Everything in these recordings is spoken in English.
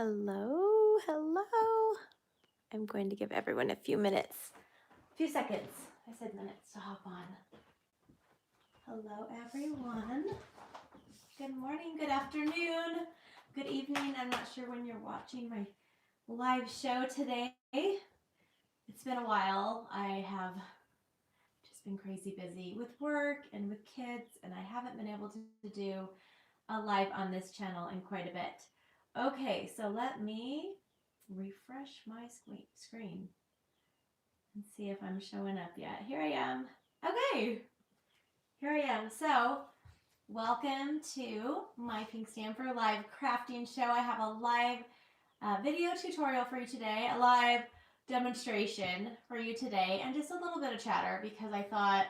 Hello, hello. I'm going to give everyone a few seconds. I said minutes to hop on. Hello, everyone. Good morning, good afternoon, good evening. I'm not sure when you're watching my live show today. It's been a while. I have just been crazy busy with work and with kids, and I haven't been able to do a live on this channel in quite a bit. Okay, so let me refresh my screen and see if I'm showing up yet. Here I am. Okay, here I am. So, welcome to my Pink Stamper live crafting show. I have a live video tutorial for you today, a live demonstration for you today, and just a little bit of chatter because I thought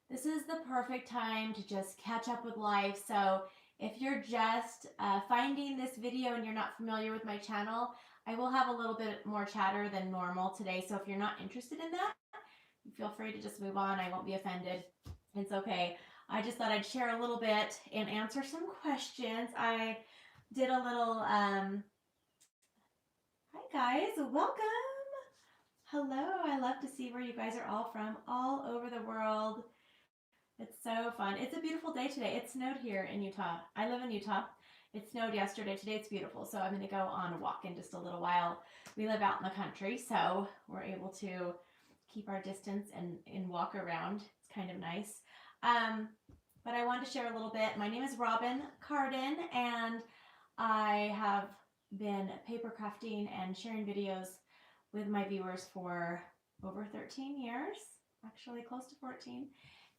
this is the perfect time to just catch up with life. So if you're just finding this video and you're not familiar with my channel, I will have a little bit more chatter than normal today. So if you're not interested in that, feel free to just move on. I won't be offended. It's okay. I just thought I'd share a little bit and answer some questions. I did a little, hi guys, welcome. Hello, I love to see where you guys are all from, all over the world. It's so fun. It's a beautiful day today. It snowed here in Utah. I live in Utah. It snowed yesterday. Today it's beautiful. So I'm going to go on a walk in just a little while. We live out in the country, so we're able to keep our distance and walk around. It's kind of nice. But I wanted to share a little bit. My name is Robyn Cardin, and I have been paper crafting and sharing videos with my viewers for over 13 years, actually close to 14.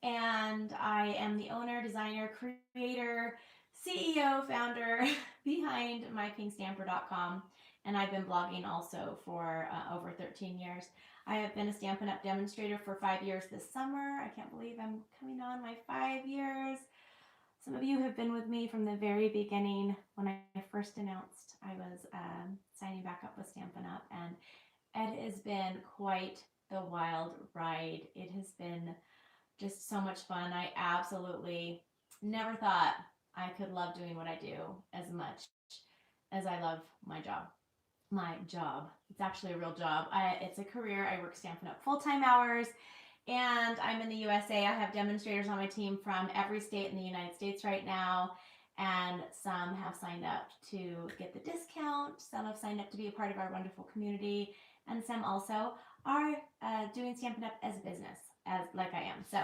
And I am the owner, designer, creator, CEO, founder behind mypinkstamper.com. And I've been blogging also for over 13 years. I have been a Stampin' Up! Demonstrator for 5 years this summer. I can't believe I'm coming on my 5 years. Some of you have been with me from the very beginning when I first announced I was signing back up with Stampin' Up! And it has been quite the wild ride. It has been just so much fun. I absolutely never thought I could love doing what I do as much as I love my job. My job. It's actually a real job. It's a career. I work Stampin' Up! Full-time hours, and I'm in the USA. I have demonstrators on my team from every state in the United States right now, and some have signed up to get the discount. Some have signed up to be a part of our wonderful community, and some also are doing Stampin' Up! As a business, like I am. So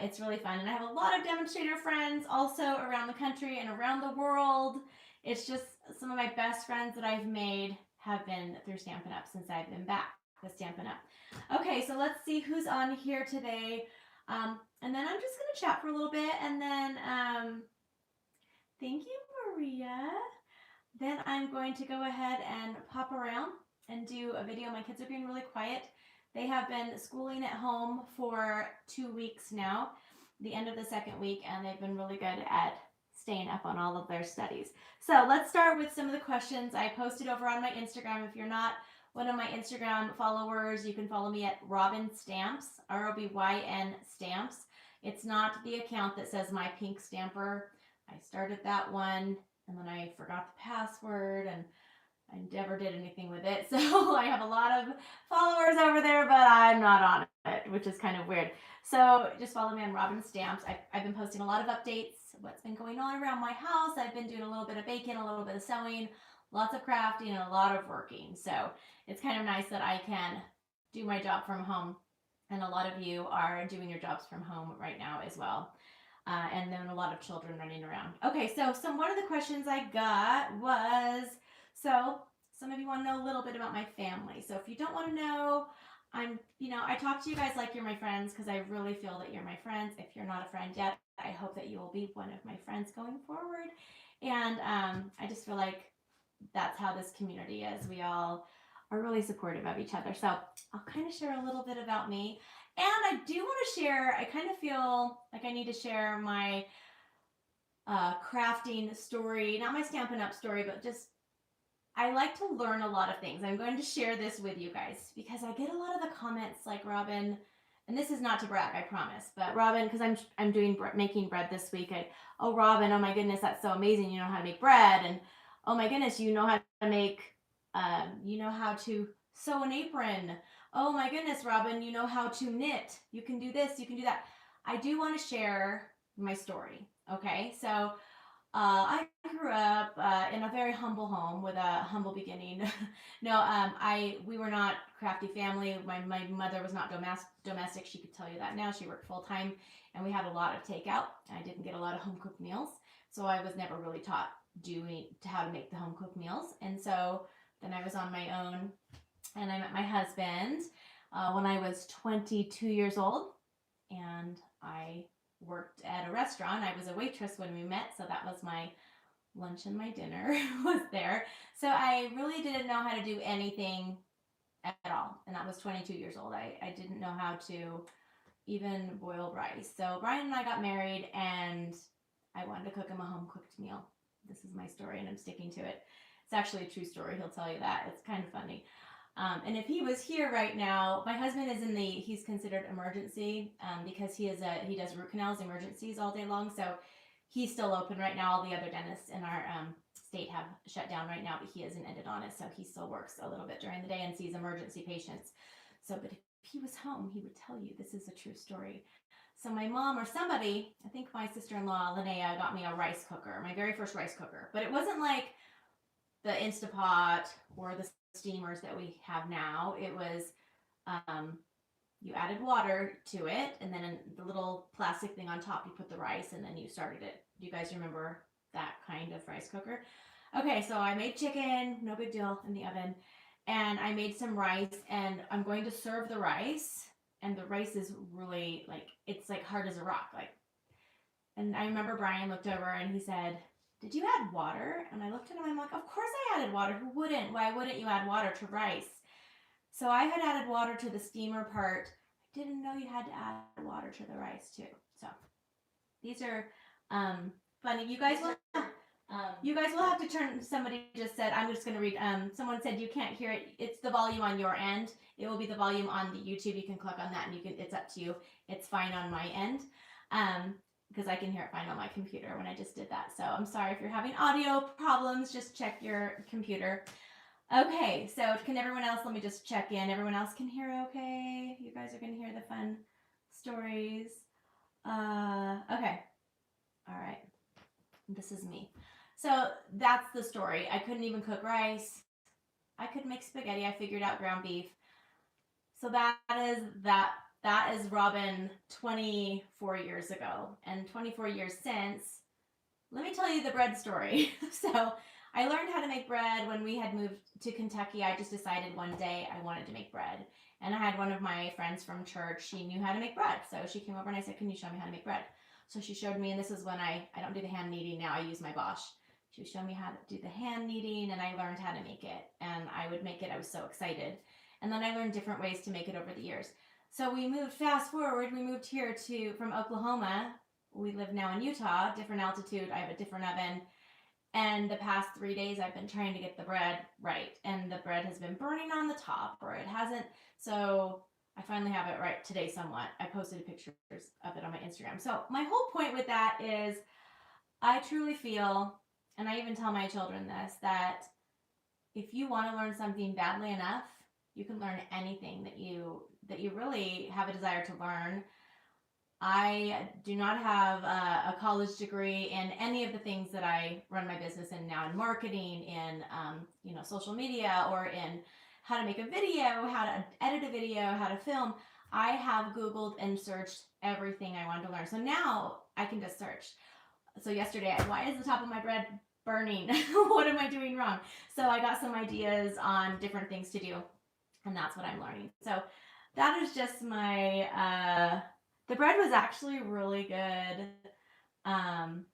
it's really fun, and I have a lot of demonstrator friends also around the country and around the world. It's just some of my best friends that I've made have been through Stampin' Up! Since I've been back with Stampin' Up! Okay, so let's see who's on here today. And then I'm just going to chat for a little bit, and then thank you, Maria. Then I'm going to go ahead and pop around and do a video. My kids are being really quiet. They have been schooling at home for 2 weeks now, the end of the second week, and they've been really good at staying up on all of their studies. So let's start with some of the questions I posted over on my Instagram. If you're not one of my Instagram followers, you can follow me at Robyn Stamps, ROBYN Stamps. It's not the account that says My Pink Stamper. I started that one, and then I forgot the password, and I never did anything with it. So I have a lot of followers over there, but I'm not on it, which is kind of weird. So just follow me on Robyn Stamps. I've been posting a lot of updates, what's been going on around my house. I've been doing a little bit of baking, a little bit of sewing, lots of crafting, and a lot of working. So it's kind of nice that I can do my job from home. And a lot of you are doing your jobs from home right now as well. And then a lot of children running around. Okay, so one of the questions I got was, so some of you want to know a little bit about my family. So if you don't want to know, I talk to you guys like you're my friends because I really feel that you're my friends. If you're not a friend yet, I hope that you will be one of my friends going forward. And I just feel like that's how this community is. We all are really supportive of each other. So I'll kind of share a little bit about me. And I do want to share, I kind of feel like I need to share my crafting story, not my Stampin' Up! Story, but just I like to learn a lot of things. I'm going to share this with you guys because I get a lot of the comments like, Robyn, and this is not to brag, I promise, but Robyn, because I'm making bread this week. Oh, Robyn, oh my goodness, that's so amazing. You know how to make bread. And oh my goodness, you know how to make, you know how to sew an apron. Oh my goodness, Robyn, you know how to knit. You can do this, you can do that. I do want to share my story. Okay, so I grew up in a very humble home with a humble beginning. No, we were not crafty family. My mother was not domestic. She could tell you that now. She worked full time, and we had a lot of takeout. I didn't get a lot of home cooked meals, so I was never really taught how to make the home cooked meals. And so then I was on my own, and I met my husband when I was 22 years old, and I worked at a restaurant. I was a waitress when we met, so that was my lunch and my dinner was there. So I really didn't know how to do anything at all. And that was 22 years old. I didn't know how to even boil rice. So Brian and I got married, and I wanted to cook him a home cooked meal. This is my story, and I'm sticking to it. It's actually a true story. He'll tell you that. It's kind of funny. And if he was here right now, my husband is he's considered emergency because he does root canals, emergencies all day long. So he's still open right now. All the other dentists in our state have shut down right now, but he is an endodontist, so he still works a little bit during the day and sees emergency patients. So, but if he was home, he would tell you this is a true story. So my mom or somebody, I think my sister-in-law Linnea, got me a rice cooker, my very first rice cooker. But it wasn't like the Instapot or the steamers that we have now. It was you added water to it, and then in the little plastic thing on top, you put the rice, and then you started it. Do you guys remember that kind of rice cooker? Okay, so I made chicken, no big deal, in the oven, and I made some rice, and I'm going to serve the rice, and the rice is really like, it's like hard as a rock, like. And I remember Brian looked over and he said, "Did you add water?" And I looked at him, I'm like, "Of course I added water. Who wouldn't? Why wouldn't you add water to rice?" So I had added water to the steamer part. I didn't know you had to add water to the rice too. So these are funny. You guys will have to turn. Somebody just said, I'm just going to read. Someone said you can't hear it. It's the volume on your end. It will be the volume on the YouTube. You can click on that, and it's up to you. It's fine on my end. Because I can hear it fine on my computer when I just did that. So I'm sorry if you're having audio problems. Just check your computer. Okay, so can everyone else, let me just check in. Everyone else can hear okay? You guys are going to hear the fun stories. Okay. All right. This is me. So that's the story. I couldn't even cook rice. I could make spaghetti. I figured out ground beef. So that is Robyn 24 years ago, and 24 years since. Let me tell you the bread story. So I learned how to make bread when we had moved to Kentucky. I just decided one day I wanted to make bread. And I had one of my friends from church. She knew how to make bread. So she came over and I said, "Can you show me how to make bread?" So she showed me, and this is when I don't do the hand kneading now. I use my Bosch. She would show me how to do the hand kneading, and I learned how to make it. And I would make it. I was so excited. And then I learned different ways to make it over the years. So we moved, fast forward, we moved here from Oklahoma. We live now in Utah, different altitude. I have a different oven. And the past 3 days, I've been trying to get the bread right. And the bread has been burning on the top, or it hasn't. So I finally have it right today somewhat. I posted pictures of it on my Instagram. So my whole point with that is I truly feel, and I even tell my children this, that if you want to learn something badly enough, you can learn anything that you really have a desire to learn. I do not have a college degree in any of the things that I run my business in now, in marketing, in social media, or in how to make a video, how to edit a video, how to film. I have Googled and searched everything I wanted to learn. So now I can just search. So yesterday, why is the top of my bread burning? What am I doing wrong? So I got some ideas on different things to do, and that's what I'm learning. So that is just my, the bread was actually really good. I'm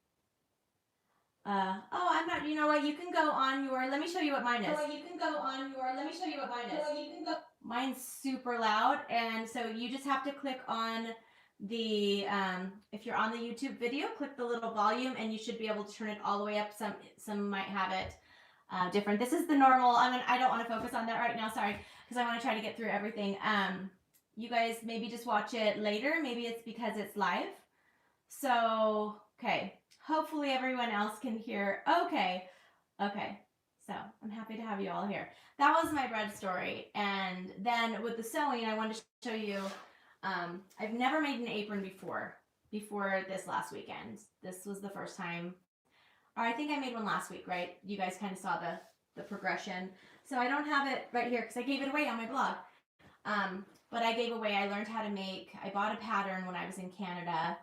not, you know what, you can go on your, let me show you what mine is. Mine's super loud, and so you just have to click on the, if you're on the YouTube video, click the little volume, and you should be able to turn it all the way up. Some might have it different. This is the normal. I don't want to focus on that right now, sorry, because I want to try to get through everything. You guys maybe just watch it later. Maybe it's because it's live. So, okay. Hopefully everyone else can hear. Okay. Okay, so I'm happy to have you all here. That was my bread story. And then with the sewing, I wanted to show you, I've never made an apron before this last weekend. This was the first time, or I think I made one last week, right? You guys kind of saw the progression. So I don't have it right here because I gave it away on my blog. But I gave away, I learned how to make, I bought a pattern when I was in Canada,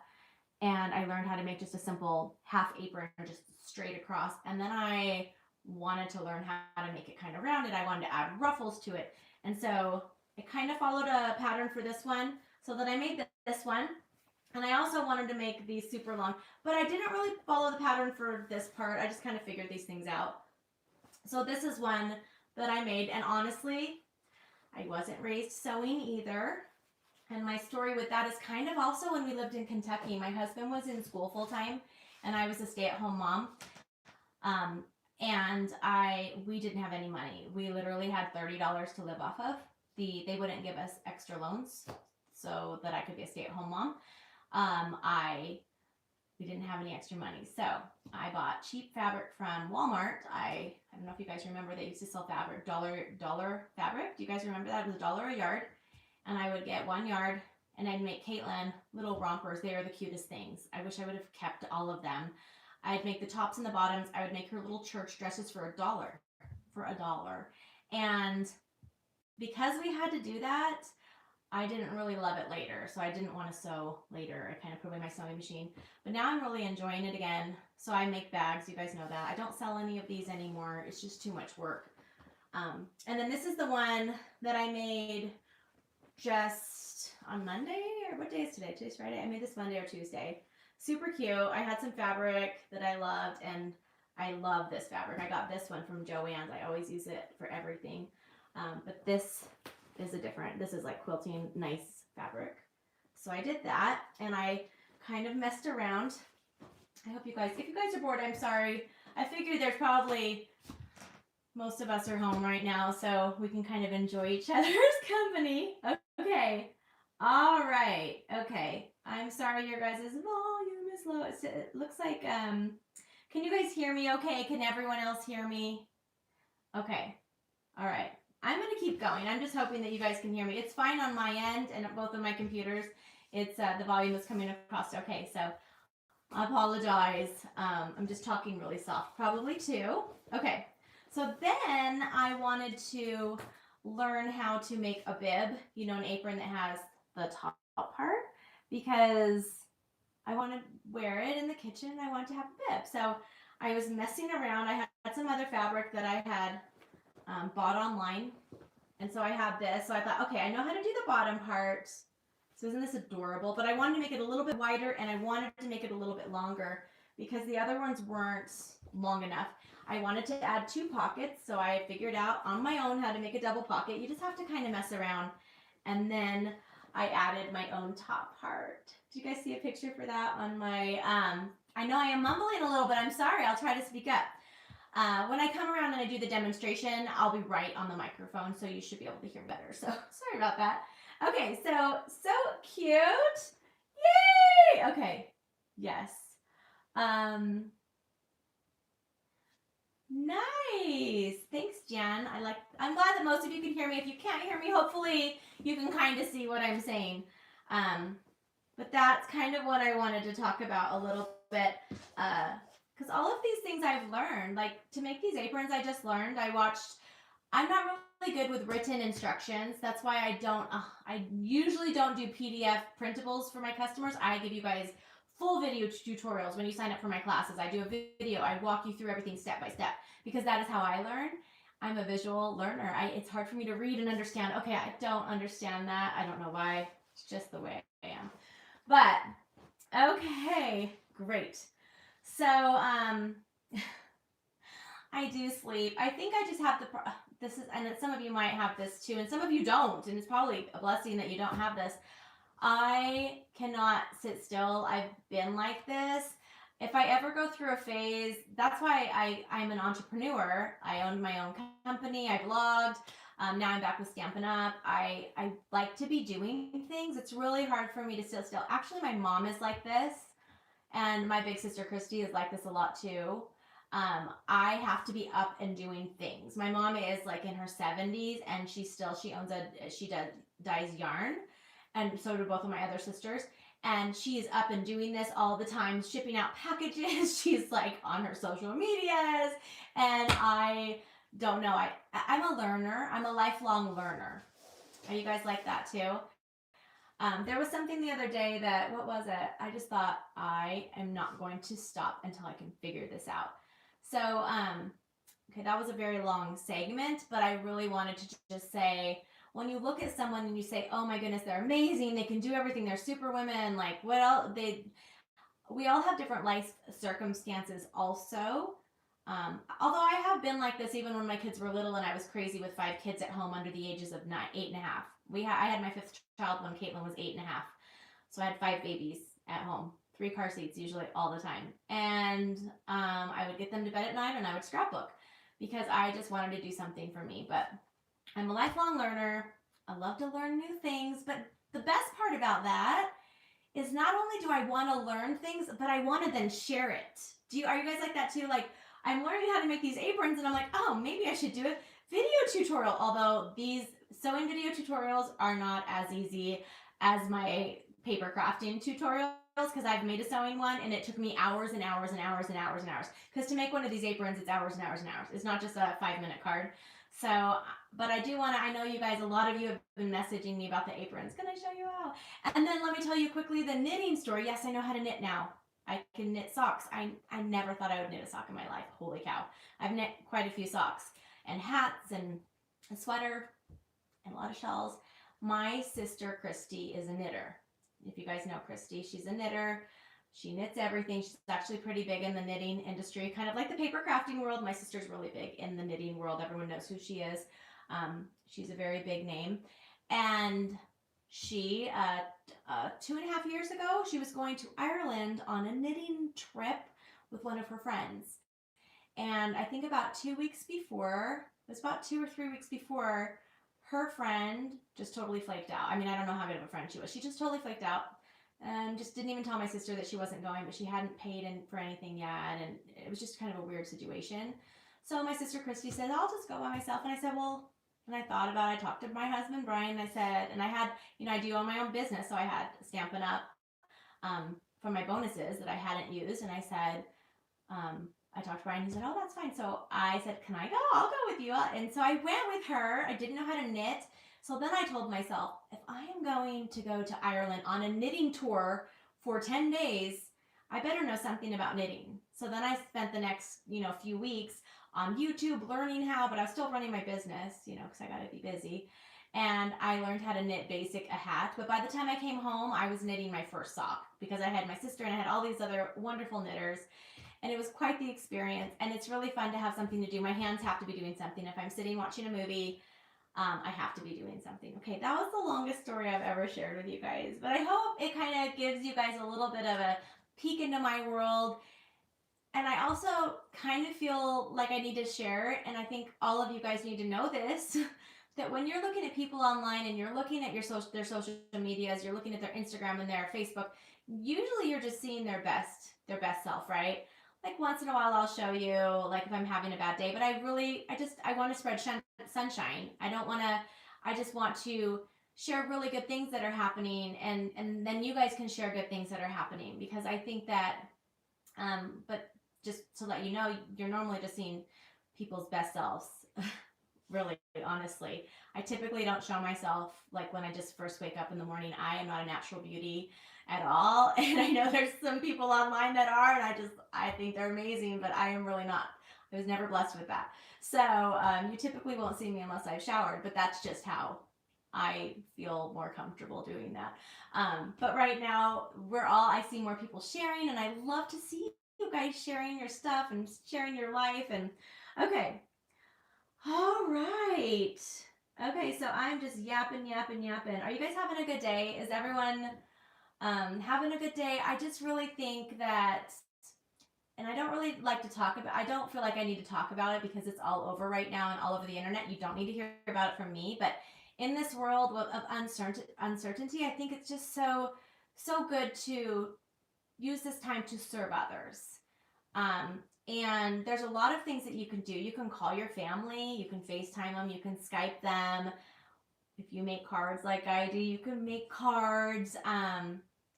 and I learned how to make just a simple half apron, just straight across. And then I wanted to learn how to make it kind of rounded. I wanted to add ruffles to it. And so I kind of followed a pattern for this one, so that I made this one. And I also wanted to make these super long, but I didn't really follow the pattern for this part. I just kind of figured these things out. So this is one that I made, and honestly, I wasn't raised sewing either. And my story with that is kind of also when we lived in Kentucky. My husband was in school full time, and I was a stay-at-home mom. And we didn't have any money. We literally had $30 to live off of. They wouldn't give us extra loans so that I could be a stay-at-home mom. We didn't have any extra money. So I bought cheap fabric from Walmart. I don't know if you guys remember, they used to sell fabric, dollar fabric. Do you guys remember that? It was $1 a yard. And I would get 1 yard, and I'd make Caitlin little rompers. They are the cutest things. I wish I would have kept all of them. I'd make the tops and the bottoms. I would make her little church dresses for $1. And because we had to do that, I didn't really love it later, so I didn't want to sew later. I kind of put away my sewing machine. But now I'm really enjoying it again. So I make bags. You guys know that. I don't sell any of these anymore. It's just too much work. And then this is the one that I made just on Monday, or what day is today? Today's Friday. I made this Monday or Tuesday. Super cute. I had some fabric that I loved, and I love this fabric. I got this one from Joann's. I always use it for everything. But this is this is like quilting nice fabric. So I did that, and I kind of messed around. I hope you guys, if you guys are bored, I'm sorry. I figured there's probably, most of us are home right now, so we can kind of enjoy each other's company. Okay. All right. Okay. I'm sorry your guys' volume is low. It looks like, can you guys hear me okay? Can everyone else hear me? Okay. All right. I'm going to keep going. I'm just hoping that you guys can hear me. It's fine on my end and at both of my computers. It's the volume is coming across okay, so I apologize. I'm just talking really soft, probably too. Okay, so then I wanted to learn how to make a bib, you know, an apron that has the top part, because I want to wear it in the kitchen. I want to have a bib. So I was messing around. I had some other fabric that I had bought online. And so I have this. So I thought, okay, I know how to do the bottom part. So isn't this adorable? But I wanted to make it a little bit wider, and I wanted to make it a little bit longer because the other ones weren't long enough. I wanted to add 2 pockets. So I figured out on my own how to make a double pocket. You just have to kind of mess around. And then I added my own top part. Do you guys see a picture for that on my, I know I am mumbling a little bit. I'm sorry. I'll try to speak up. When I come around and I do the demonstration, I'll be right on the microphone, so you should be able to hear better. So sorry about that. Okay, so cute. Yay! Okay, yes. Nice. Thanks, Jen. I'm glad that most of you can hear me. If you can't hear me, hopefully you can kind of see what I'm saying. But that's kind of what I wanted to talk about a little bit. Because all of these things I've learned, like to make these aprons, I just learned. I'm not really good with written instructions. That's why I usually don't do PDF printables for my customers. I give you guys full video tutorials when you sign up for my classes. I do a video. I walk you through everything step by step because that is how I learn. I'm a visual learner. It's hard for me to read and understand. Okay, I don't understand that. I don't know why. It's just the way I am. But, okay, great. So, I do sleep. I think I just have and some of you might have this too, and some of you don't, and it's probably a blessing that you don't have this. I cannot sit still. I've been like this. If I ever go through a phase, that's why I'm an entrepreneur. I owned my own company. I blogged. Now I'm back with Stampin Up. I like to be doing things. It's really hard for me to sit still. Actually, my mom is like this. And my big sister Christy is like this a lot too. I have to be up and doing things. My mom is like in her 70s, and she owns she does dyes yarn, and so do both of my other sisters. And she's up and doing this all the time, shipping out packages. She's like on her social medias, and I don't know. I'm a learner. I'm a lifelong learner. Are you guys like that too? There was something the other day that, what was it? I just thought, I am not going to stop until I can figure this out. So, okay, that was a very long segment, but I really wanted to just say, when you look at someone and you say, oh my goodness, they're amazing, they can do everything, they're super women, like what else, we all have different life circumstances also. Although I have been like this even when my kids were little and I was crazy with 5 kids at home under the ages of 8 and a half. I had my 5th child when Caitlin was 8 and a half. So I had 5 babies at home, 3 car seats usually all the time. And I would get them to bed at night and I would scrapbook because I just wanted to do something for me. But I'm a lifelong learner. I love to learn new things. But the best part about that is not only do I want to learn things, but I want to then share it. Are you guys like that too? Like, I'm learning how to make these aprons and I'm like, oh, maybe I should do a video tutorial. Although these sewing video tutorials are not as easy as my paper crafting tutorials, because I've made a sewing one and it took me hours and hours and hours and hours and hours. Because to make one of these aprons, it's hours and hours and hours. It's not just a 5-minute card. So, but I do want to, I know you guys, a lot of you have been messaging me about the aprons. Can I show you how? And then let me tell you quickly the knitting story. Yes, I know how to knit now. I can knit socks. I never thought I would knit a sock in my life. Holy cow. I've knit quite a few socks and hats and a sweater and a lot of shawls. My sister Christy is a knitter. If you guys know Christy, she's a knitter. She knits everything. She's actually pretty big in the knitting industry, kind of like the paper crafting world. My sister's really big in the knitting world. Everyone knows who she is. She's a very big name. And she, 2.5 years ago, she was going to Ireland on a knitting trip with one of her friends. And I think about 2 weeks before, it was about 2 or 3 weeks before, her friend just totally flaked out. I mean, I don't know how good of a friend she was. She just totally flaked out and just didn't even tell my sister that she wasn't going, but she hadn't paid in for anything yet. And it was just kind of a weird situation. So my sister Christy said, I'll just go by myself. And I said, well, and I thought about it. I talked to my husband, Brian, and I said, and I had, I do own my own business. So I had Stampin Up from my bonuses that I hadn't used. And I said, I talked to Brian. He said, oh, that's fine. So I said, can I go? I'll go with you. And so I went with her. I didn't know how to knit. So then I told myself, if I am going to go to Ireland on a knitting tour for 10 days, I better know something about knitting. So then I spent the next, few weeks on YouTube learning how, but I was still running my business, because I got to be busy. And I learned how to knit a hat. But by the time I came home, I was knitting my first sock because I had my sister and I had all these other wonderful knitters. And it was quite the experience. And it's really fun to have something to do. My hands have to be doing something. If I'm sitting watching a movie, I have to be doing something. Okay, that was the longest story I've ever shared with you guys. But I hope it kind of gives you guys a little bit of a peek into my world. And I also kind of feel like I need to share it. And I think all of you guys need to know this. That when you're looking at people online and you're looking at their social medias, you're looking at their Instagram and their Facebook, usually you're just seeing their best self, right? Like once in a while I'll show you, like if I'm having a bad day, but I want to spread sunshine. I just want to share really good things that are happening, and then you guys can share good things that are happening, because I think that, but just to let you know, you're normally just seeing people's best selves. Really, honestly. I typically don't show myself like when I just first wake up in the morning. I am not a natural beauty at all. And I know there's some people online that are, and I think they're amazing, but I am really not. I was never blessed with that. So you typically won't see me unless I've showered, but that's just how I feel more comfortable doing that. But right now, I see more people sharing, and I love to see you guys sharing your stuff and sharing your life. And okay. All right. Okay, so I'm just yapping. Are you guys having a good day? Is everyone having a good day? I just really think that, and I don't really like to talk about, I don't feel like I need to talk about it because it's all over right now and all over the internet. You don't need to hear about it from me. But in this world of uncertainty, I think it's just so good to use this time to serve others. And there's a lot of things that you can do. You can call your family, you can FaceTime them, you can Skype them. If you make cards like I do, you can make cards.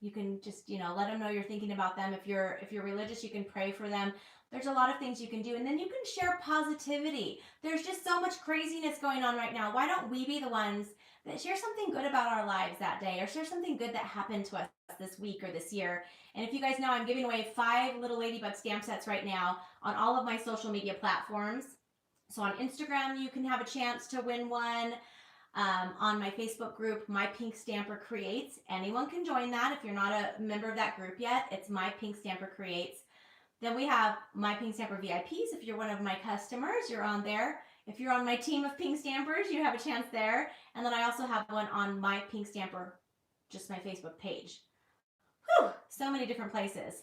You can just, let them know you're thinking about them. If you're religious, you can pray for them. There's a lot of things you can do. And then you can share positivity. There's just so much craziness going on right now. Why don't we be the ones that share something good about our lives that day, or share something good that happened to us this week or this year? And if you guys know, I'm giving away 5 little ladybug stamp sets right now on all of my social media platforms. So on Instagram, you can have a chance to win one. On my Facebook group, My Pink Stamper Creates. Anyone can join that. If you're not a member of that group yet, it's My Pink Stamper Creates. Then we have My Pink Stamper VIPs. If you're one of my customers, you're on there. If you're on my team of Pink Stampers, you have a chance there. And then I also have one on My Pink Stamper, just my Facebook page. Whew, so many different places.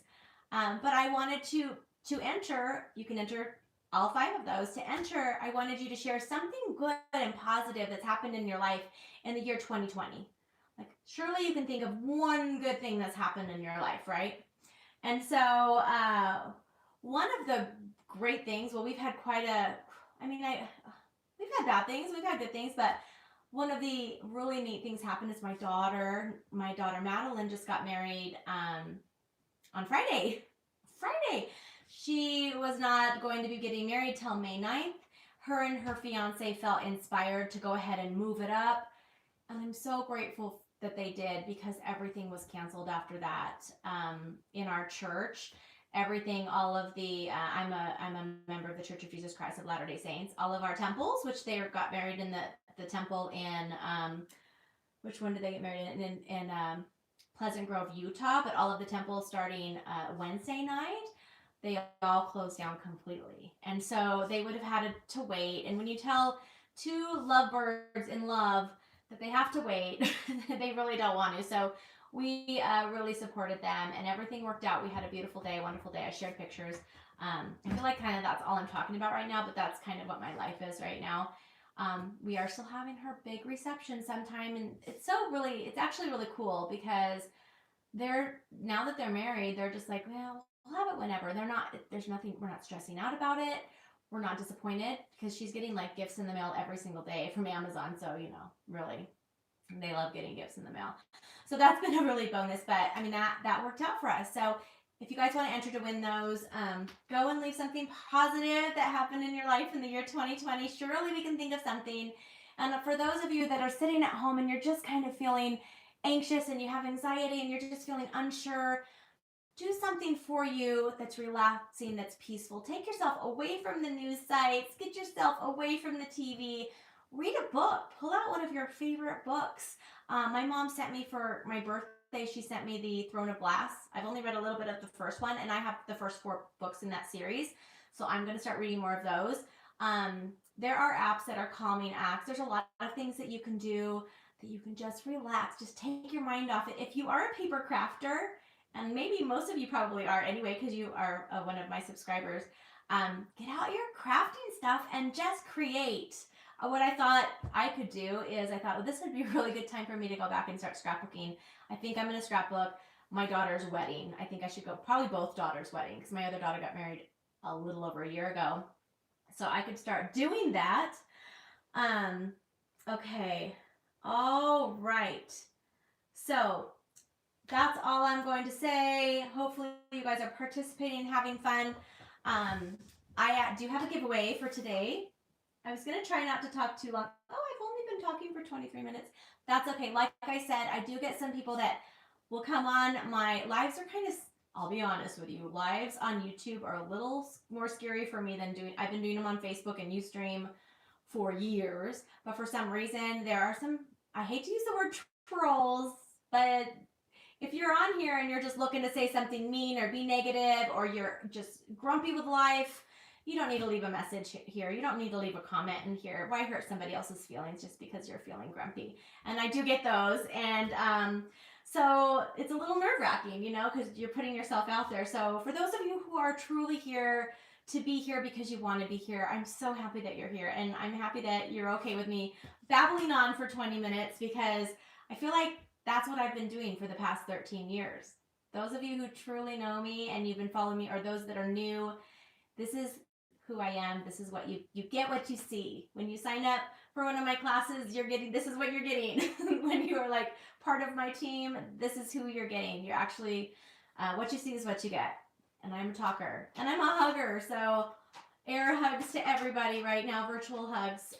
But I wanted to enter, you can enter all 5 of those. To enter, I wanted you to share something good and positive that's happened in your life in the year 2020. Like, surely you can think of one good thing that's happened in your life, right? And so one of the great things, well, we've had we've had bad things, we've had good things, but one of the really neat things happened is my daughter Madeline just got married on Friday. She was not going to be getting married till May 9th. Her and her fiance felt inspired to go ahead and move it up. And I'm so grateful that they did, because everything was canceled after that in our church. Everything, all of the, I'm a member of the Church of Jesus Christ of Latter-day Saints. All of our temples, which they got married in the temple in, which one did they get married in Pleasant Grove, Utah. But all of the temples starting Wednesday night, they all closed down completely. And so they would have had to wait. And when you tell 2 lovebirds in love that they have to wait, they really don't want to. So we really supported them, and everything worked out. We had a beautiful day, a wonderful day. I shared pictures. I feel like kind of that's all I'm talking about right now, but that's kind of what my life is right now. We are still having her big reception sometime, and it's actually really cool, because now that they're married, they're just like, well, we'll have it whenever. There's nothing, we're not stressing out about it. We're not disappointed, because she's getting like gifts in the mail every single day from Amazon. So, really, they love getting gifts in the mail. So that's been a really bonus, but I mean, that worked out for us. So if you guys want to enter to win those, go and leave something positive that happened in your life in the year 2020. Surely we can think of something. And for those of you that are sitting at home and you're just kind of feeling anxious and you have anxiety and you're just feeling unsure, do something for you that's relaxing, that's peaceful. Take yourself away from the news sites. Get yourself away from the TV. Read a book. Pull out one of your favorite books. My mom sent me for my birthday, she sent me the Throne of Glass. I've only read a little bit of the first one, and I have the first 4 books in that series. So I'm going to start reading more of those. There are apps that are calming acts. There's a lot of things that you can do that you can just relax. Just take your mind off it. If you are a paper crafter, and maybe most of you probably are anyway, because you are one of my subscribers, get out your crafting stuff and just create. What I thought I could do is this would be a really good time for me to go back and start scrapbooking. I think I'm going to scrapbook my daughter's wedding. I think I should go probably both daughters' wedding, because my other daughter got married a little over a year ago. So I could start doing that. Okay. All right. So that's all I'm going to say. Hopefully you guys are participating, having fun. I do have a giveaway for today. I was going to try not to talk too long. Oh, I've only been talking for 23 minutes. That's okay. Like I said, I do get some people that will come on. My lives are kind of, I'll be honest with you, lives on YouTube are a little more scary for me than I've been doing them on Facebook and Ustream for years. But for some reason, there are some, I hate to use the word trolls, but if you're on here and you're just looking to say something mean or be negative, or you're just grumpy with life, you don't need to leave a message here. You don't need to leave a comment in here. Why hurt somebody else's feelings just because you're feeling grumpy? And I do get those. And so it's a little nerve-wracking, because you're putting yourself out there. So for those of you who are truly here to be here because you want to be here, I'm so happy that you're here. And I'm happy that you're okay with me babbling on for 20 minutes, because I feel like that's what I've been doing for the past 13 years. Those of you who truly know me and you've been following me, or those that are new, this is who I am. This is what you get what you see. When you sign up for one of my classes, you're getting, this is what you're getting. When you are like part of my team, this is who you're getting. You're actually, what you see is what you get. And I'm a talker and I'm a hugger. So air hugs to everybody right now, virtual hugs,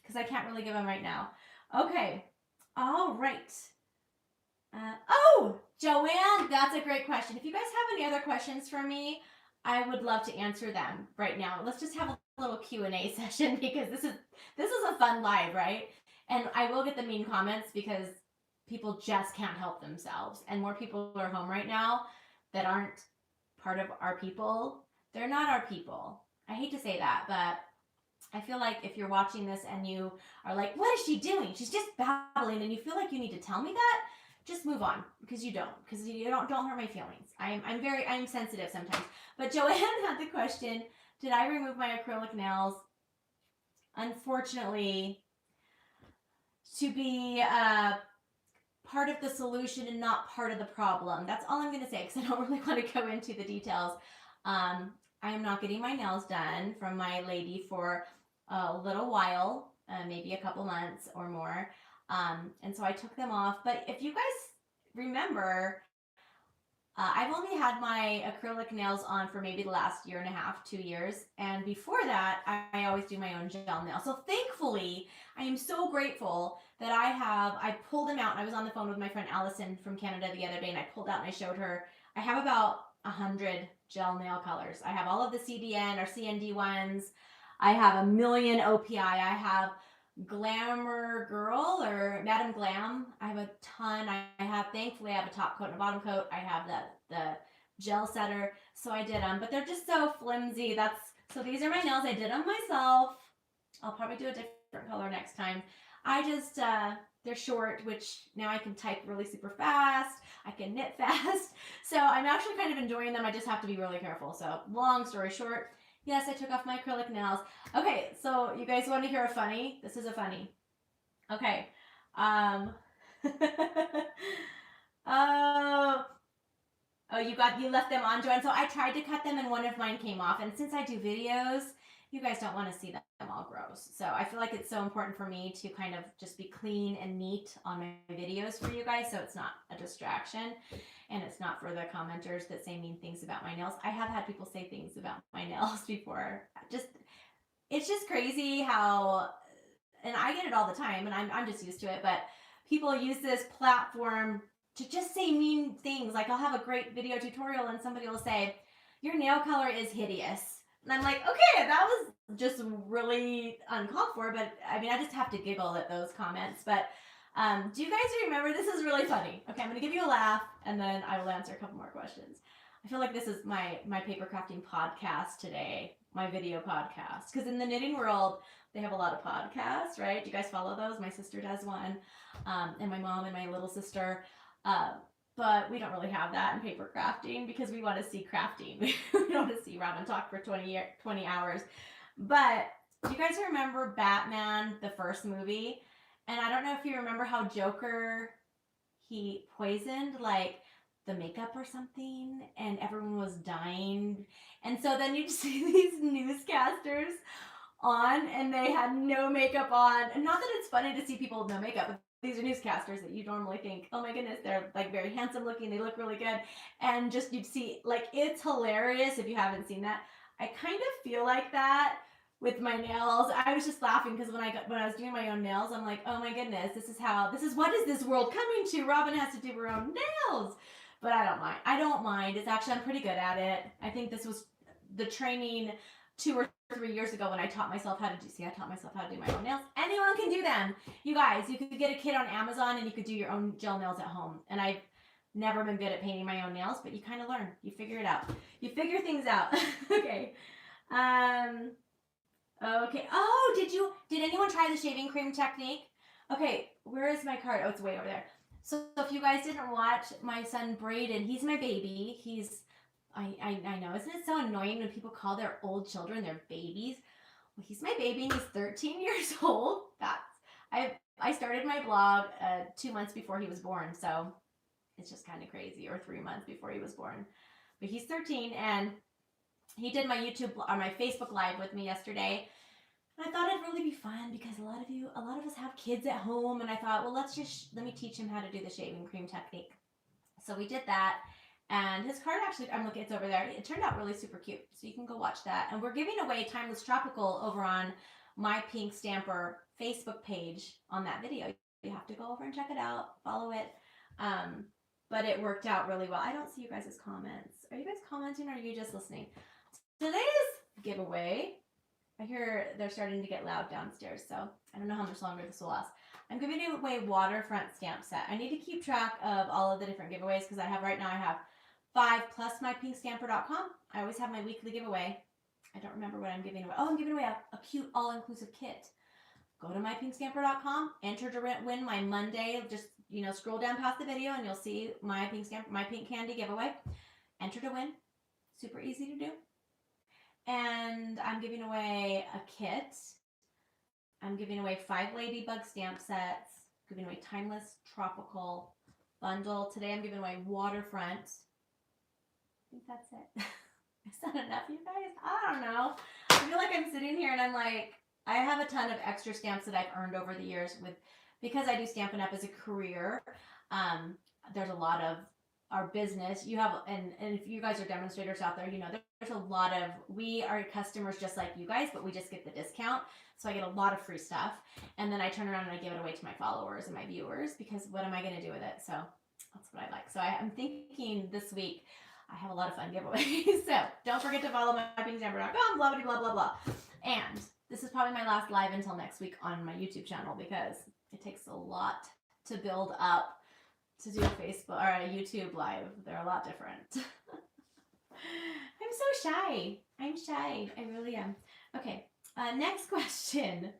because I can't really give them right now. Okay. All right. Oh, Joanne, that's a great question. If you guys have any other questions for me, I would love to answer them right now. Let's just have a little Q&A session because this is a fun live, right? And I will get the mean comments because people just can't help themselves. And more people are home right now that aren't part of our people. They're not our people. I hate to say that, but I feel like if you're watching this and you are like, what is she doing? She's just babbling, and you feel like you need to tell me that, just move on, because you don't hurt my feelings. I'm sensitive sometimes. But Joanne had the question, did I remove my acrylic nails? Unfortunately, to be part of the solution and not part of the problem. That's all I'm going to say, because I don't really want to go into the details. I am not getting my nails done from my lady for a little while, maybe a couple months or more. And so I took them off. But if you guys remember, I've only had my acrylic nails on for maybe the last year and a half, 2 years. And before that, I always do my own gel nails. So thankfully, I am so grateful that I pulled them out. And I was on the phone with my friend Allison from Canada the other day, and I pulled out and I showed her. I have about 100 gel nail colors. I have all of the CDN or CND ones. I have a million OPI. I have Glamour Girl or Madam Glam. I have a ton. Thankfully I have a top coat and a bottom coat. I have the gel setter. So I did them, but they're just so flimsy. So these are my nails. I did them myself. I'll probably do a different color next time. They're short, which now I can type really super fast. I can knit fast. So I'm actually kind of enjoying them. I just have to be really careful. So long story short, yes, I took off my acrylic nails. Okay, so you guys want to hear a funny? This is a funny. Okay. Oh, you left them on, Joanne. So I tried to cut them and one of mine came off. And since I do videos, you guys don't want to see them all gross. So I feel like it's so important for me to kind of just be clean and neat on my videos for you guys, so it's not a distraction and it's not for the commenters that say mean things about my nails. I have had people say things about my nails before. It's just crazy how, and I get it all the time, and I'm just used to it, but people use this platform to just say mean things. Like I'll have a great video tutorial and somebody will say, your nail color is hideous. And I'm like, okay, that was just really uncalled for, but I mean, I just have to giggle at those comments. But do you guys remember? This is really funny. Okay, I'm going to give you a laugh, and then I will answer a couple more questions. I feel like this is my paper crafting podcast today, my video podcast. Because in the knitting world, they have a lot of podcasts, right? Do you guys follow those? My sister does one, and my mom and my little sister. But we don't really have that in paper crafting because we want to see crafting. We don't want to see Robyn talk for 20 hours. But do you guys remember Batman, the first movie? And I don't know if you remember how Joker, he poisoned like the makeup or something and everyone was dying. And so then you'd see these newscasters on and they had no makeup on. And not that it's funny to see people with no makeup, but these are newscasters that you normally think, oh my goodness, they're like very handsome looking, they look really good. And just you'd see, like, it's hilarious if you haven't seen that. I kind of feel like that with my nails. I was just laughing because when I was doing my own nails, I'm like, oh my goodness, what is this world coming to? Robyn has to do her own nails. But I don't mind. It's actually, I'm pretty good at it. I think this was the training 2 or 3 years ago when I taught myself how to do my own nails. Anyone can do them. You guys, you could get a kit on Amazon and you could do your own gel nails at home. And I've never been good at painting my own nails, but you kind of learn. You figure it out. You figure things out. Okay. Okay. Oh, did anyone try the shaving cream technique? Okay, where is my card? Oh, it's way over there. So if you guys didn't watch, my son Braden, he's my baby. I know, isn't it so annoying when people call their old children their babies? Well, he's my baby and he's 13 years old. I started my blog 2 months before he was born, so it's just kind of crazy, or 3 months before he was born. But he's 13, and he did my YouTube or my Facebook Live with me yesterday. And I thought it'd really be fun because a lot of us have kids at home, and I thought, well, let me teach him how to do the shaving cream technique. So we did that, and his card actually, I'm looking, it's over there. It turned out really super cute, so you can go watch that. And we're giving away Timeless Tropical over on my Pink Stamper Facebook page on that video. You have to go over and check it out, follow it. But it worked out really well. I don't see you guys' comments. Are you guys commenting or are you just listening? Today's giveaway, I hear they're starting to get loud downstairs, so I don't know how much longer this will last. I'm giving away waterfront stamp set. I need to keep track of all of the different giveaways because I have 5 plus mypinkstamper.com. I always have my weekly giveaway. I don't remember what I'm giving away. Oh, I'm giving away a cute all-inclusive kit. Go to mypinkstamper.com, enter to win my Monday. Just, scroll down past the video and you'll see my pink candy giveaway. Enter to win. Super easy to do. And I'm giving away a kit. I'm giving away 5 Ladybug stamp sets. Giving away Timeless Tropical bundle. Today I'm giving away Waterfront. I think that's it. Is that enough, you guys? I don't know. I feel like I'm sitting here and I'm like, I have a ton of extra stamps that I've earned over the years because I do Stampin' Up as a career. There's a lot of our business. You have, and if you guys are demonstrators out there, there's a lot of, we are customers just like you guys, but we just get the discount. So I get a lot of free stuff. And then I turn around and I give it away to my followers and my viewers because what am I going to do with it? So that's what I like. So I'm thinking this week, I have a lot of fun giveaways. So don't forget to follow mypinkstamper.com, blah, blah, blah, blah, blah. And this is probably my last live until next week on my YouTube channel because it takes a lot to build up to do a Facebook or a YouTube live. They're a lot different. I'm so shy. I'm shy. I really am. Okay. Next question.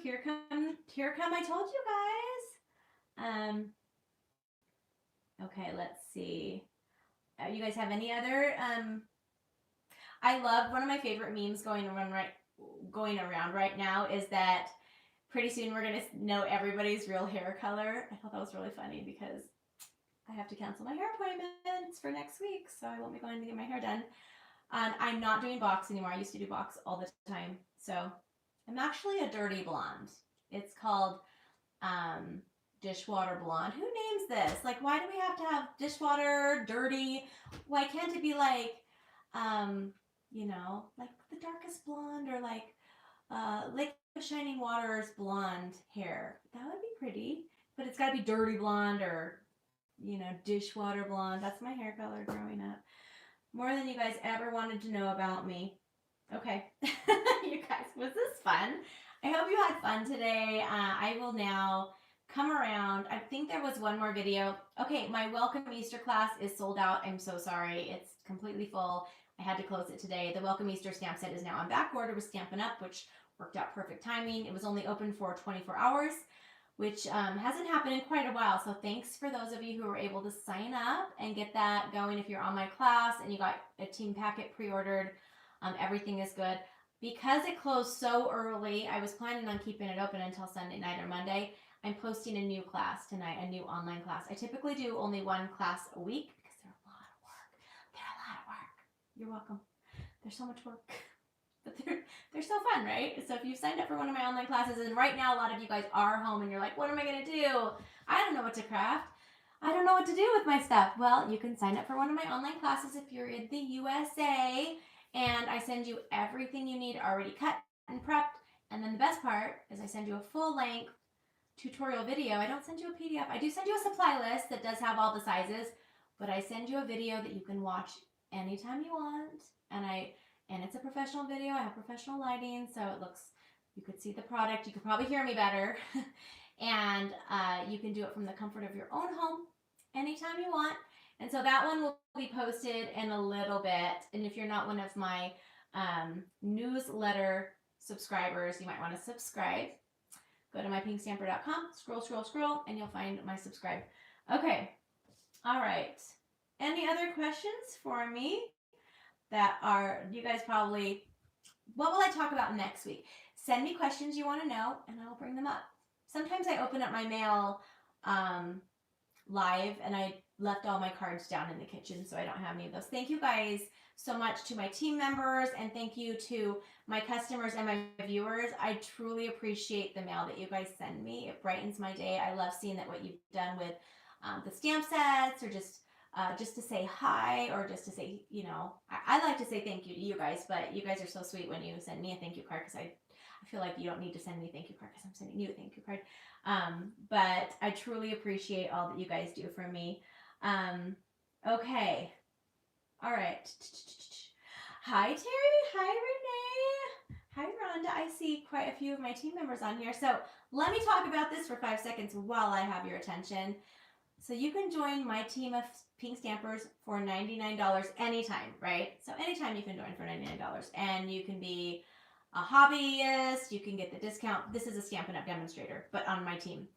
Here come. I told you guys. Okay, let's see. You guys have any other? I love, one of my favorite memes going around right now is that pretty soon we're going to know everybody's real hair color. I thought that was really funny because I have to cancel my hair appointments for next week, so I won't be going to get my hair done. I'm not doing box anymore. I used to do box all the time. So I'm actually a dirty blonde. It's called dishwater blonde. Who names this? Like, why do we have to have dishwater, dirty? Why can't it be like, like the darkest blonde or like Lake of Shining Water's blonde hair? That would be pretty. But it's got to be dirty blonde or, dishwater blonde. That's my hair color growing up. More than you guys ever wanted to know about me. Okay. You guys, was this fun? I hope you had fun today. I will now come around. I think there was one more video. Okay, my Welcome Easter class is sold out. I'm so sorry. It's completely full. I had to close it today. The Welcome Easter stamp set is now on back order with Stampin' Up, which worked out perfect timing. It was only open for 24 hours, which hasn't happened in quite a while. So thanks for those of you who were able to sign up and get that going. If you're on my class and you got a team packet pre-ordered, everything is good. Because it closed so early, I was planning on keeping it open until Sunday night or Monday. I'm posting a new class tonight, a new online class. I typically do only one class a week because they're a lot of work. They're a lot of work. You're welcome. There's so much work. But they're so fun, right? So if you've signed up for one of my online classes, and right now a lot of you guys are home and you're like, what am I going to do? I don't know what to craft. I don't know what to do with my stuff. Well, you can sign up for one of my online classes if you're in the USA, and I send you everything you need already cut and prepped. And then the best part is I send you a full-length tutorial video. I don't send you a PDF. I do send you a supply list that does have all the sizes, but I send you a video that you can watch anytime you want. And it's a professional video. I have professional lighting, so it looks, you could see the product. You could probably hear me better. And you can do it from the comfort of your own home anytime you want. And so that one will be posted in a little bit. And if you're not one of my newsletter subscribers, you might want to subscribe. Go to mypinkstamper.com, scroll, and you'll find my subscribe. Okay. All right. Any other questions for me that are, you guys probably, what will I talk about next week? Send me questions you want to know, and I will bring them up. Sometimes I open up my mail live, and I left all my cards down in the kitchen, so I don't have any of those. Thank you guys so much to my team members, and thank you to my customers and my viewers. I truly appreciate the mail that you guys send me. It brightens my day. I love seeing that what you've done with the stamp sets, or just to say hi, or just to say, I like to say thank you to you guys, but you guys are so sweet when you send me a thank you card, because I feel like you don't need to send me a thank you card because I'm sending you a thank you card. But I truly appreciate all that you guys do for me. Okay. All right. Hi, Terry. Hi, Renee. Hi, Rhonda. I see quite a few of my team members on here. So let me talk about this for 5 seconds while I have your attention. So you can join my team of pink stampers for $99 anytime, right? So anytime you can join for $99. And you can be a hobbyist. You can get the discount. This is a Stampin' Up! Demonstrator, but on my team.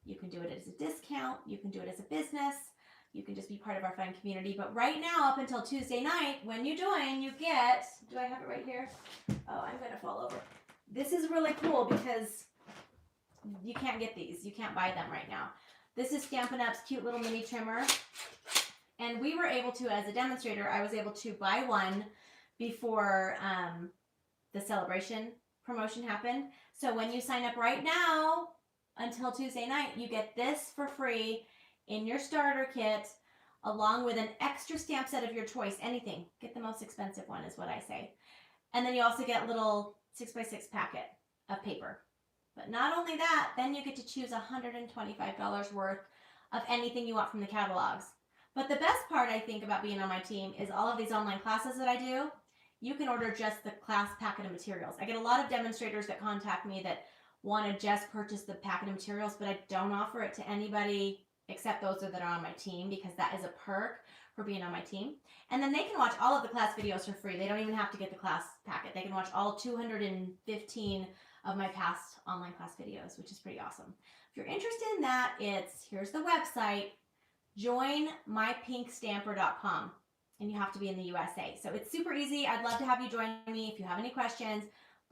You can do it as a discount. You can do it as a business. You can just be part of our fun community. But right now, up until Tuesday night, when you join, you get, do I have it right here? Oh, I'm going to fall over. This is really cool because you can't get these. You can't buy them right now. This is Stampin' Up's cute little mini trimmer. And we were able to, as a demonstrator, I was able to buy one before the celebration promotion happened. So when you sign up right now until Tuesday night, you get this for free in your starter kit, along with an extra stamp set of your choice. Anything. Get the most expensive one is what I say. And then you also get a little 6x6 packet of paper. But not only that, then you get to choose $125 worth of anything you want from the catalogs. But the best part, I think, about being on my team is all of these online classes that I do. You can order just the class packet of materials. I get a lot of demonstrators that contact me that want to just purchase the packet of materials, but I don't offer it to anybody except those that are on my team, because that is a perk for being on my team. And then they can watch all of the class videos for free. They don't even have to get the class packet. They can watch all 215 of my past online class videos, which is pretty awesome. If you're interested in that, here's the website, joinmypinkstamper.com, and you have to be in the USA. So it's super easy. I'd love to have you join me. If you have any questions,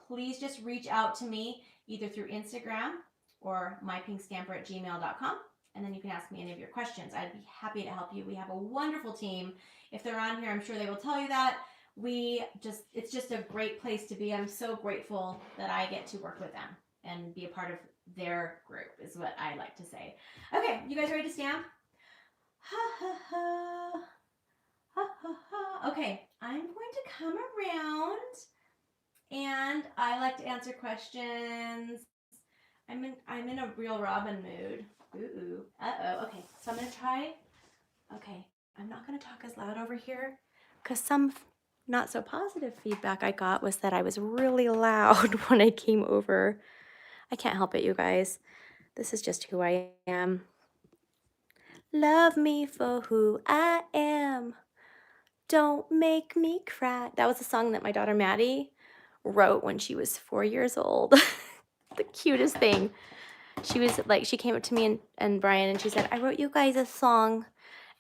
please just reach out to me either through Instagram or mypinkstamper@gmail.com. And then you can ask me any of your questions. I'd be happy to help you. We have a wonderful team. If they're on here, I'm sure they will tell you that. It's just a great place to be. I'm so grateful that I get to work with them and be a part of their group, is what I like to say. Okay, you guys ready to stamp? Ha ha ha. Ha ha ha. Okay, I'm going to come around, and I like to answer questions. I'm in a real Robyn mood. Ooh. Uh-oh. Okay, so I'm going to try. Okay, I'm not going to talk as loud over here, because some not so positive feedback I got was that I was really loud when I came over. I can't help it, you guys. This is just who I am. Love me for who I am. Don't make me cry. That was a song that my daughter Maddie wrote when she was 4 years old. The cutest thing. She was like, she came up to me and Brian, and she said, I wrote you guys a song.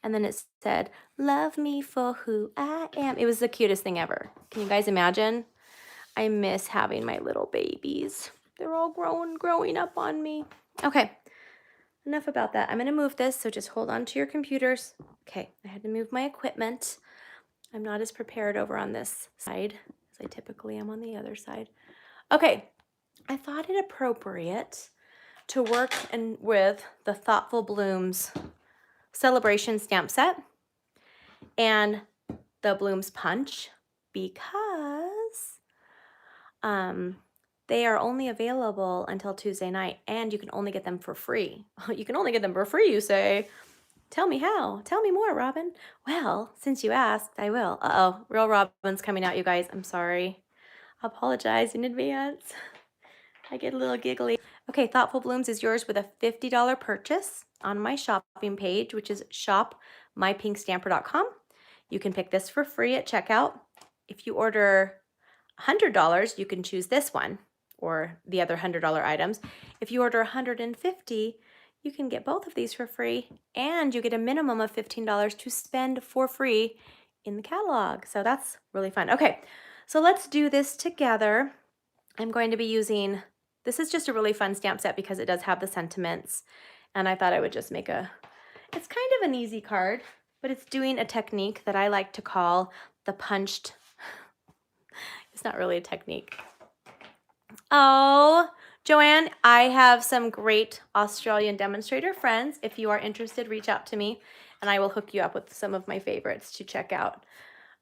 And then it said, love me for who I am. It was the cutest thing ever. Can you guys imagine? I miss having my little babies. They're all growing up on me. Okay, enough about that. I'm going to move this, so just hold on to your computers. Okay, I had to move my equipment. I'm not as prepared over on this side as I typically am on the other side. Okay, I thought it appropriate to work with the Thoughtful Blooms Celebration stamp set and the Blooms Punch, because they are only available until Tuesday night, and you can only get them for free. You can only get them for free, you say? Tell me how. Tell me more, Robyn. Well, since you asked, I will. Uh-oh, real Robyn's coming out, you guys. I'm sorry. I apologize in advance. I get a little giggly. Okay, Thoughtful Blooms is yours with a $50 purchase on my shopping page, which is shopmypinkstamper.com. You can pick this for free at checkout. If you order $100, you can choose this one or the other $100 items. If you order $150, you can get both of these for free, and you get a minimum of $15 to spend for free in the catalog. So that's really fun. Okay, so let's do this together. I'm going to be using, this is just a really fun stamp set because it does have the sentiments, and I thought I would just make a It's kind of an easy card, but it's doing a technique that I like to call the punched. It's not really a technique. Oh, Joanne, I have some great Australian demonstrator friends. If you are interested, reach out to me and I will hook you up with some of my favorites to check out.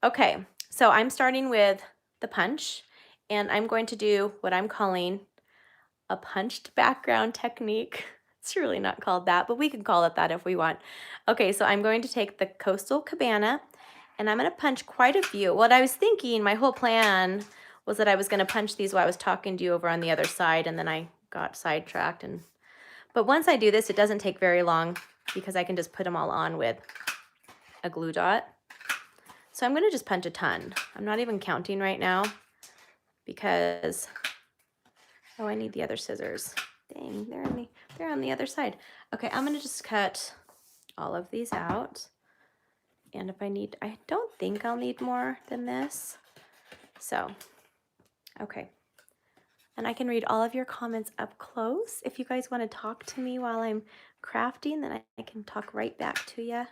Okay, so I'm starting with the punch and I'm going to do what I'm calling a punched background technique. It's really not called that, but we can call it that if we want. Okay, so I'm going to take the Coastal Cabana and I'm going to punch quite a few. What I was thinking, my whole plan was that I was going to punch these while I was talking to you over on the other side, and then I got sidetracked. But once I do this, it doesn't take very long because I can just put them all on with a glue dot. So I'm going to just punch a ton. I'm not even counting right now because, oh, I need the other scissors. Dang, they're on the other side. Okay, I'm going to just cut all of these out. And if I need, I don't think I'll need more than this. So, okay. And I can read all of your comments up close. If you guys want to talk to me while I'm crafting, then I can talk right back to you.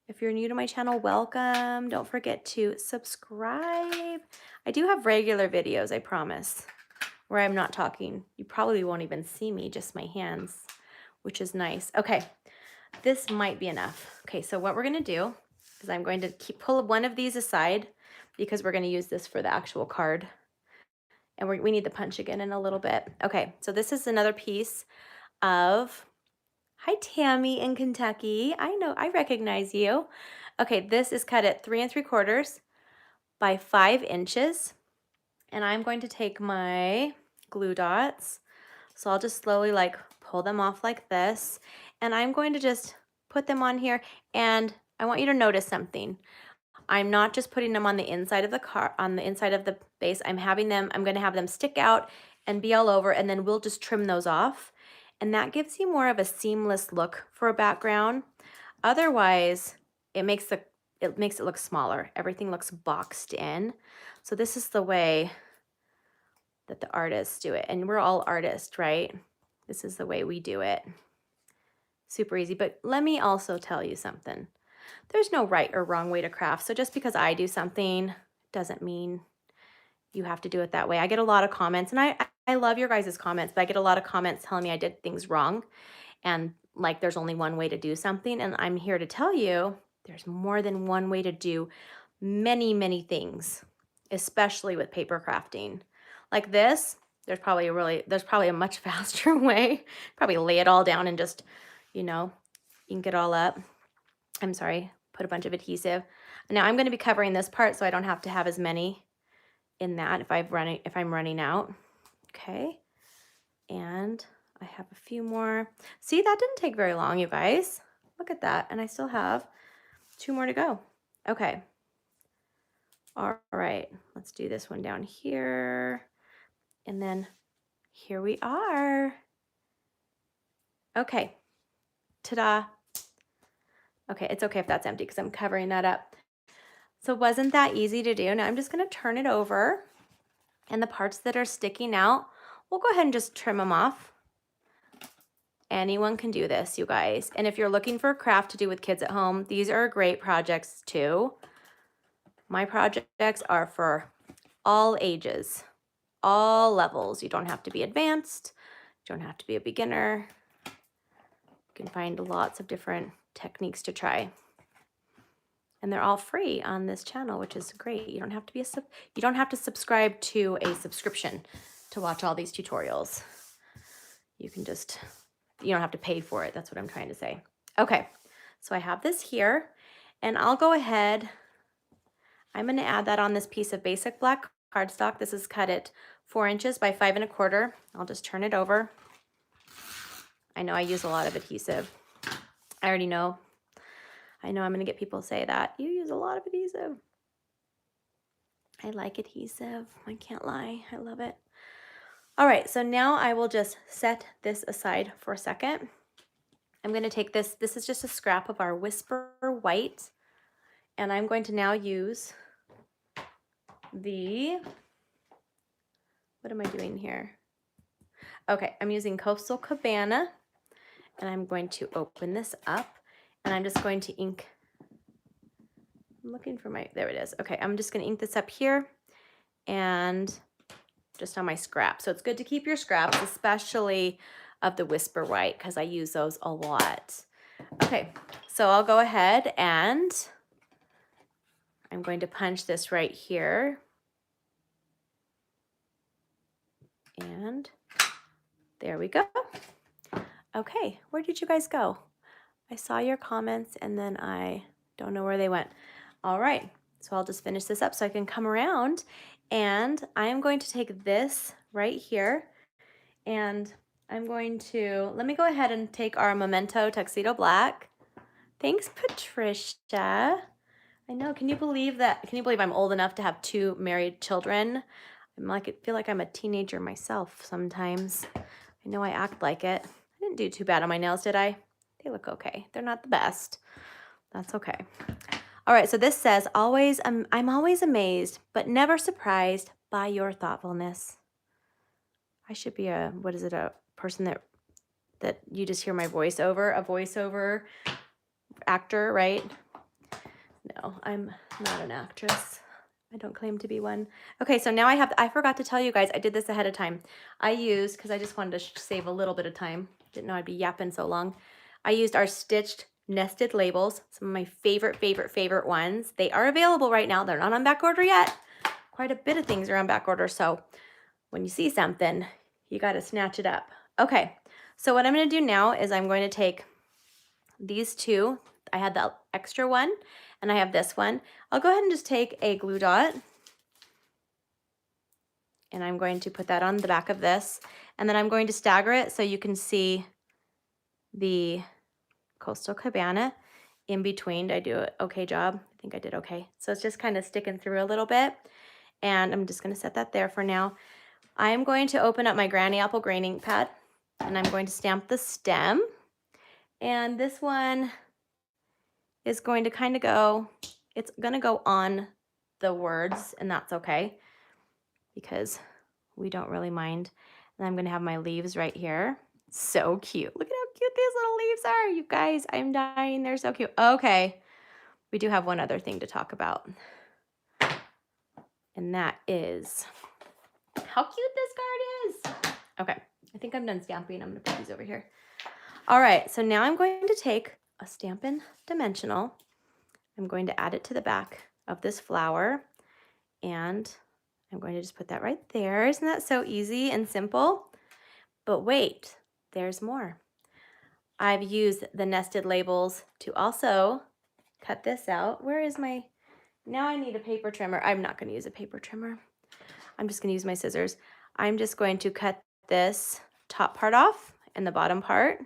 If you're new to my channel, welcome. Don't forget to subscribe. I do have regular videos, I promise, where I'm not talking. You probably won't even see me, just my hands, which is nice. Okay, this might be enough. Okay, so what we're gonna do is I'm going to pull one of these aside because we're gonna use this for the actual card. And we need the punch again in a little bit. Okay, so this is another piece of, hi Tammy in Kentucky. I know, I recognize you. Okay, this is cut at 3 3/4 by 5 inches. And I'm going to take my glue dots. So I'll just slowly like pull them off like this. And I'm going to just put them on here. And I want you to notice something. I'm not just putting them on the inside of the on the inside of the base. I'm going to have them stick out and be all over, and then we'll just trim those off. And that gives you more of a seamless look for a background. Otherwise, it makes it look smaller. Everything looks boxed in. So this is the way that the artists do it. And we're all artists, right? This is the way we do it. Super easy. But let me also tell you something. There's no right or wrong way to craft. So just because I do something doesn't mean you have to do it that way. I get a lot of comments, and I love your guys' comments, but I get a lot of comments telling me I did things wrong and like there's only one way to do something. And I'm here to tell you there's more than one way to do many, many things, especially with paper crafting. Like this, there's probably a much faster way. Probably lay it all down and just, ink it all up. I'm sorry, put a bunch of adhesive. Now I'm going to be covering this part so I don't have to have as many in that if I'm running out. Okay. And I have a few more. See, that didn't take very long, you guys. Look at that. And I still have 2 more to go. Okay. All right. Let's do this one down here. And then here we are. Okay. Ta-da. Okay, it's okay if that's empty because I'm covering that up. So wasn't that easy to do? Now I'm just going to turn it over, and the parts that are sticking out, we'll go ahead and just trim them off. Anyone can do this, you guys. And if you're looking for a craft to do with kids at home, these are great projects too. My projects are for all ages, all levels. You don't have to be advanced. You don't have to be a beginner. You can find lots of different techniques to try. And they're all free on this channel, which is great. You don't have to subscribe to a subscription to watch all these tutorials. You don't have to pay for it. That's what I'm trying to say. Okay, so I have this here, and I'll go ahead. I'm going to add that on this piece of basic black cardstock. This is cut at 4 inches by 5 1/4. I'll just turn it over. I know I use a lot of adhesive. I already know. I know I'm going to get people say that. You use a lot of adhesive. I like adhesive. I can't lie. I love it. All right, so now I will just set this aside for a second. I'm going to take this. This is just a scrap of our Whisper White. And I'm going to now use what am I doing here? Okay, I'm using Coastal Cabana. And I'm going to open this up. And I'm just going to ink. I'm looking for my, there it is. Okay, I'm just going to ink this up here and just on my scrap. So it's good to keep your scraps, especially of the Whisper White, because I use those a lot. Okay, so I'll go ahead and I'm going to punch this right here. And there we go. Okay, where did you guys go? I saw your comments and then I don't know where they went. All right, so I'll just finish this up so I can come around, and I am going to take this right here and I'm going to, let me go ahead and take our Memento Tuxedo Black. Thanks, Patricia. I know, can you believe that? Can you believe I'm old enough to have 2 married children? I feel like I'm a teenager myself sometimes. I know I act like it. I didn't do too bad on my nails, did I? They look okay. They're not the best. That's okay. All right, so this says, I'm always amazed, but never surprised by your thoughtfulness. I should be a person that you just hear my voice over, a voiceover actor, right? No, I'm not an actress. I don't claim to be one. Okay, so now I forgot to tell you guys, I did this ahead of time. Because I just wanted to save a little bit of time. Didn't know I'd be yapping so long. I used our stitched nested labels, some of my favorite ones. They are available right now. They're not on back order yet. Quite a bit of things are on back order, so when you see something, you got to snatch it up. Okay, so what I'm going to do now is I'm going to take these 2. I had the extra one and I have this one. I'll go ahead and just take a glue dot and I'm going to put that on the back of this, and then I'm going to stagger it so you can see the Coastal Cabana in between. Did I do an okay job? I think I did okay. So it's just kind of sticking through a little bit, and I'm just going to set that there for now. I am going to open up my Granny Apple graining pad and I'm going to stamp the stem, and this one is going to kind of go, it's going to go on the words, and that's okay because we don't really mind. And I'm going to have my leaves right here. So cute. Look at how cute these little leaves are, you guys. I'm dying. They're so cute. Okay. We do have one other thing to talk about. And that is how cute this card is. Okay. I think I'm done stamping. I'm going to put these over here. All right. So now I'm going to take a Stampin' Dimensional. I'm going to add it to the back of this flower. And I'm going to just put that right there. Isn't that so easy and simple? But wait, there's more. I've used the nested labels to also cut this out. Where is my, now I need a paper trimmer. I'm not going to use a paper trimmer. I'm just going to use my scissors. I'm just going to cut this top part off and the bottom part.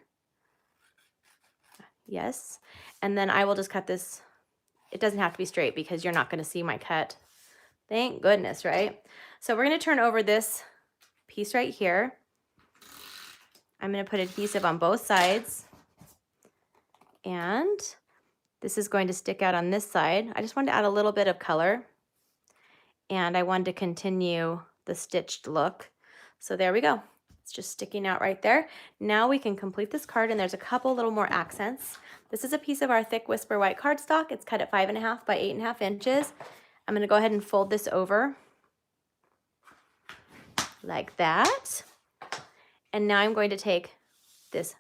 Yes. And then I will just cut this. It doesn't have to be straight because you're not going to see my cut. Thank goodness, right? So we're going to turn over this piece right here. I'm going to put adhesive on both sides. And this is going to stick out on this side. I just wanted to add a little bit of color. And I wanted to continue the stitched look. So there we go. It's just sticking out right there. Now we can complete this card, and there's a couple little more accents. This is a piece of our thick Whisper White cardstock. It's cut at 5.5 by 8.5 inches. I'm going to go ahead and fold this over like that. And now I'm going to take this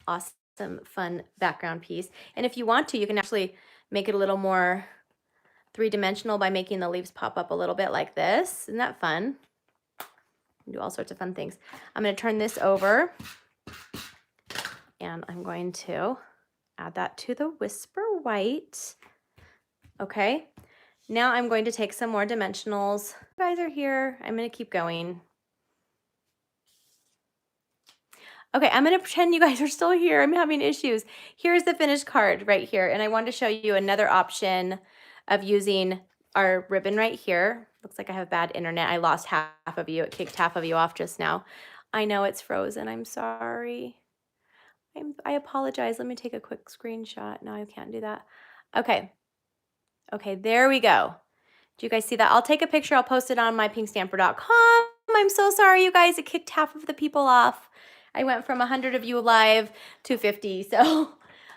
awesome, fun background piece. And if you want to, you can actually make it a little more three-dimensional by making the leaves pop up a little bit like this. Isn't that fun? You can do all sorts of fun things. I'm going to turn this over, and I'm going to add that to the Whisper White. Okay. Now I'm going to take some more dimensionals. You guys are here. I'm going to keep going. Okay, I'm going to pretend you guys are still here. I'm having issues. Here's the finished card right here, and I wanted to show you another option of using our ribbon right here. Looks like I have bad internet. I lost half of you. It kicked half of you off just now. I know it's frozen. I'm sorry. I apologize. Let me take a quick screenshot. No, I can't do that. Okay. Okay, there we go. Do you guys see that? I'll take a picture. I'll post it on mypinkstamper.com. I'm so sorry, you guys. It kicked half of the people off. I went from 100 of you live to 50. So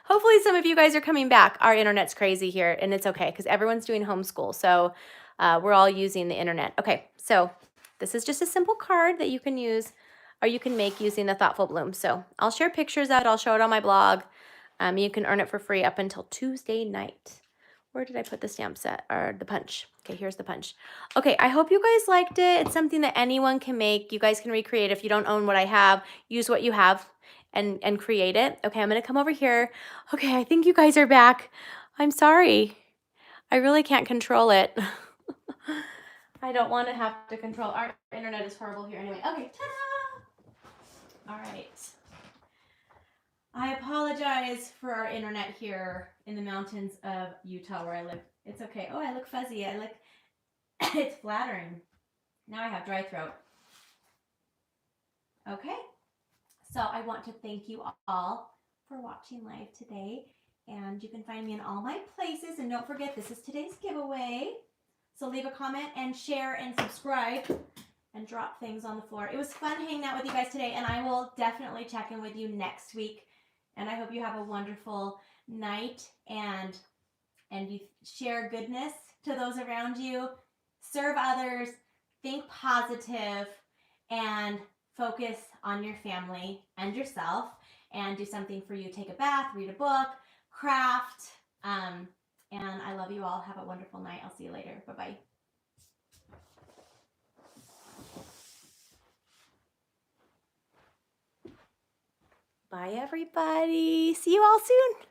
hopefully some of you guys are coming back. Our internet's crazy here, and it's okay because everyone's doing homeschool. So we're all using the internet. Okay, so this is just a simple card that you can use or you can make using the Thoughtful Bloom. So I'll share pictures of it. I'll show it on my blog. You can earn it for free up until Tuesday night. Where did I put the stamp set or the punch? Okay, here's the punch. Okay, I hope you guys liked it. It's something that anyone can make. You guys can recreate. If you don't own what I have, use what you have and create it. Okay, I'm gonna come over here. Okay, I think you guys are back. I'm sorry. I really can't control it. I don't want to have to control. Our internet is horrible here anyway. Okay, ta-da! All right. I apologize for our internet here in the mountains of Utah where I live. It's okay. Oh, I look fuzzy. I look, it's flattering. Now I have dry throat. Okay. So I want to thank you all for watching live today. And you can find me in all my places. And don't forget, this is today's giveaway. So leave a comment and share and subscribe and drop things on the floor. It was fun hanging out with you guys today, and I will definitely check in with you next week. And I hope you have a wonderful night and you share goodness to those around you, serve others, think positive, and focus on your family and yourself, and do something for you. Take a bath, read a book, craft, and I love you all. Have a wonderful night. I'll see you later. Bye-bye. Bye, everybody. See you all soon.